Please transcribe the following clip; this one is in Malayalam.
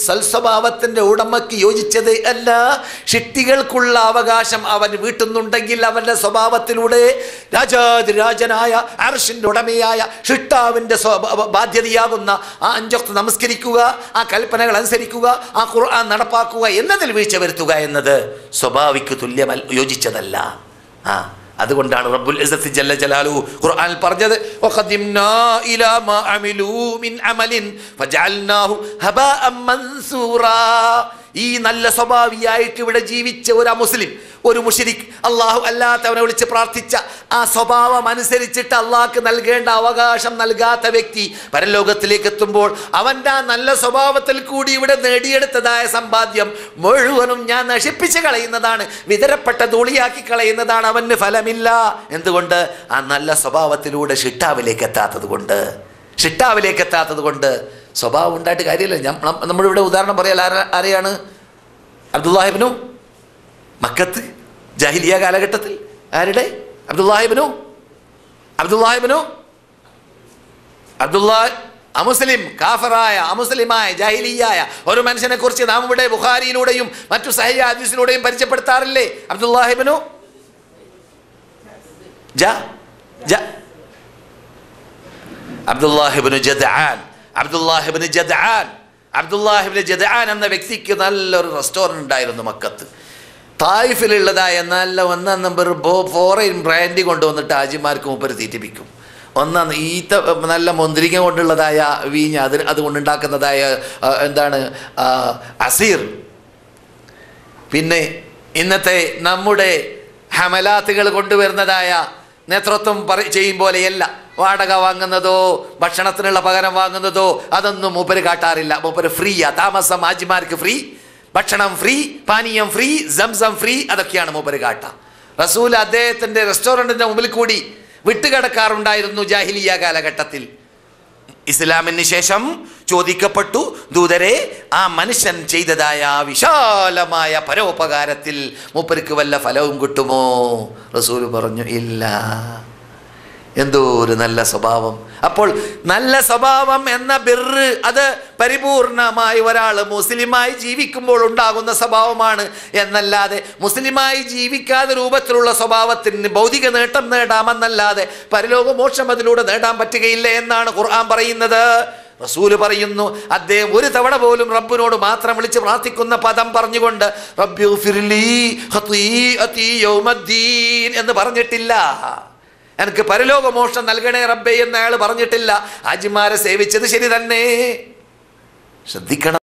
സൽസ്വഭാവത്തിന്റെ ഉടമയ്ക്ക് യോജിച്ചത് അല്ല. ഷിട്ടികൾക്കുള്ള അവകാശം അവൻ വീട്ടുന്നുണ്ടെങ്കിൽ അവന്റെ സ്വഭാവത്തിലൂടെ രാജാതിരാജനായ അർശിന്റെ ഉടമയായ ഷിട്ടാവിന്റെ ബാധ്യതയാകുന്ന ആ 5 വക്ത് നമസ്കരിക്കുക, ആ കൽപ്പനകൾ അനുസരിക്കുക, ആ ഖുർആൻ നടപ്പാക്കുക എന്നതിൽ വീഴ്ച വരുത്തുക എന്നത് സ്വഭാവിക്ക് യോജിച്ചതല്ല. അതുകൊണ്ടാണ് റബ്ബുൽ ഇസ്സത്തി ജല്ല ജലാലുഹു ഖുർആനിൽ പറഞ്ഞത് വഖദിംനാ ഇലാ മാ അമിലൂ മിൻ അമലിൻ ഫജഅൽനാഹു ഹബാഅൻ മൻസൂറാ. ഈ നല്ല സ്വഭാവിയായിട്ട് ഇവിടെ ജീവിച്ച ഒരു മുസ്ലിം, ഒരു മുശ്രിക്, അള്ളാഹു അല്ലാത്തവനെ വിളിച്ച് പ്രാർത്ഥിച്ച ആ സ്വഭാവം അനുസരിച്ചിട്ട് അള്ളാഹ്ക്ക് നൽകേണ്ട അവകാശം നൽകാത്ത വ്യക്തി പരലോകത്തിലേക്ക് എത്തുമ്പോൾ അവൻ്റെ ആ നല്ല സ്വഭാവത്തിൽ കൂടി ഇവിടെ നേടിയെടുത്തതായ സമ്പാദ്യം മുഴുവനും ഞാൻ നശിപ്പിച്ച് കളയുന്നതാണ്, വിതരപ്പെട്ട ധൂളിയാക്കി കളയുന്നതാണ്. അവന് ഫലമില്ല. എന്തുകൊണ്ട്? ആ നല്ല സ്വഭാവത്തിലൂടെ ഷിട്ടാവിലേക്ക് എത്താത്തത് കൊണ്ട്. സ്വഭാവം ഉണ്ടായിട്ട് കാര്യമില്ല. നമ്മളിവിടെ ഉദാഹരണം പറയാൻ ആരെയാണ്? അബ്ദുല്ലാഹിബ്നു മക്കത്ത് ജാഹിലിയ കാലഘട്ടത്തിൽ ആരുടെ? അമുസ്ലിം, കാഫറായ, അമുസ്ലിമായ, ജാഹിലിയായ ഒരു മനുഷ്യനെ കുറിച്ച് നാം ഇവിടെ ബുഖാരിയിലൂടെയും മറ്റു സഹീഹ് ഹദീസിലൂടെയും പരിചയപ്പെടുത്താറില്ലേ? അബ്ദുല്ലാഹിബ്നു ജദ്ആൻ എന്ന വ്യക്തിക്ക് നല്ലൊരു റെസ്റ്റോറൻറ്റ് ഉണ്ടായിരുന്നു മക്കത്ത്. തായിഫിലുള്ളതായ നല്ല 1 നമ്പർ ഫോറിൻ ബ്രാൻഡി കൊണ്ടുവന്നിട്ട് ഹാജിമാർക്ക് മൂപ്പര് തീറ്റിപ്പിക്കും. ഈത്ത നല്ല മുന്തിരിക്ക കൊണ്ടുള്ളതായ വീഞ്ഞ്, അതുകൊണ്ടുണ്ടാക്കുന്നതായ അസീർ. പിന്നെ ഇന്നത്തെ നമ്മുടെ ഹമലാത്തുകൾ കൊണ്ടുവരുന്നതായ നേതൃത്വം ചെയ്യും പോലെയല്ല. വാടക വാങ്ങുന്നതോ ഭക്ഷണത്തിനുള്ള പകരം വാങ്ങുന്നതോ അതൊന്നും മൂപ്പര് കാട്ടാറില്ല. മൂപ്പര് ഫ്രീയാ. താമസം ഹാജിമാർക്ക് ഫ്രീ, ഭക്ഷണം ഫ്രീ, പാനീയം ഫ്രീ, സംസം ഫ്രീ, അതൊക്കെയാണ് മൂപ്പര് കാട്ട. റസൂൽ അദ്ദേഹത്തിൻ്റെ റെസ്റ്റോറൻറ്റിൻ്റെ മുമ്പിൽ കൂടി വിട്ടുകിടക്കാറുണ്ടായിരുന്നു ജാഹിലിയ കാലഘട്ടത്തിൽ. ഇസ്ലാമിന് ശേഷം ചോദിക്കപ്പെട്ടു, ദൂതരെ, ആ മനുഷ്യൻ ചെയ്തതായ വിശാലമായ പരോപകാരത്തിൽ മൂപ്പർക്ക് വല്ല ഫലവും കിട്ടുമോ? റസൂൽ പറഞ്ഞു, ഇല്ല. എന്തോ ഒരു നല്ല സ്വഭാവം. അപ്പോൾ നല്ല സ്വഭാവം എന്ന ബിർറ് അത് പരിപൂർണമായി ഒരാൾ മുസ്ലിമായി ജീവിക്കുമ്പോൾ ഉണ്ടാകുന്ന സ്വഭാവമാണ് എന്നല്ലാതെ മുസ്ലിമായി ജീവിക്കാതെ രൂപത്തിലുള്ള സ്വഭാവത്തിന് ഭൗതിക നേട്ടം നേടാമെന്നല്ലാതെ പരലോകമോക്ഷം അതിലൂടെ നേടാൻ പറ്റുകയില്ല എന്നാണ് ഖുർആൻ പറയുന്നത്. റസൂല് പറയുന്നു, അദ്ദേഹം ഒരു തവണ പോലും റബ്ബിനോട് മാത്രം വിളിച്ച് പ്രാർത്ഥിക്കുന്ന പദം പറഞ്ഞുകൊണ്ട് റബ്ബിഗ്ഫിർലി ഖതീഅതി യൗമദ്ദീൻ എന്ന് പറഞ്ഞിട്ടില്ല. എനിക്ക് പരലോകമോക്ഷം നൽകണേ റബ്ബേ എന്ന് അയാൾ പറഞ്ഞിട്ടില്ല. ഹാജിമാരെ സേവിച്ചത് ശരി തന്നെ, ശ്രദ്ധിക്കണം.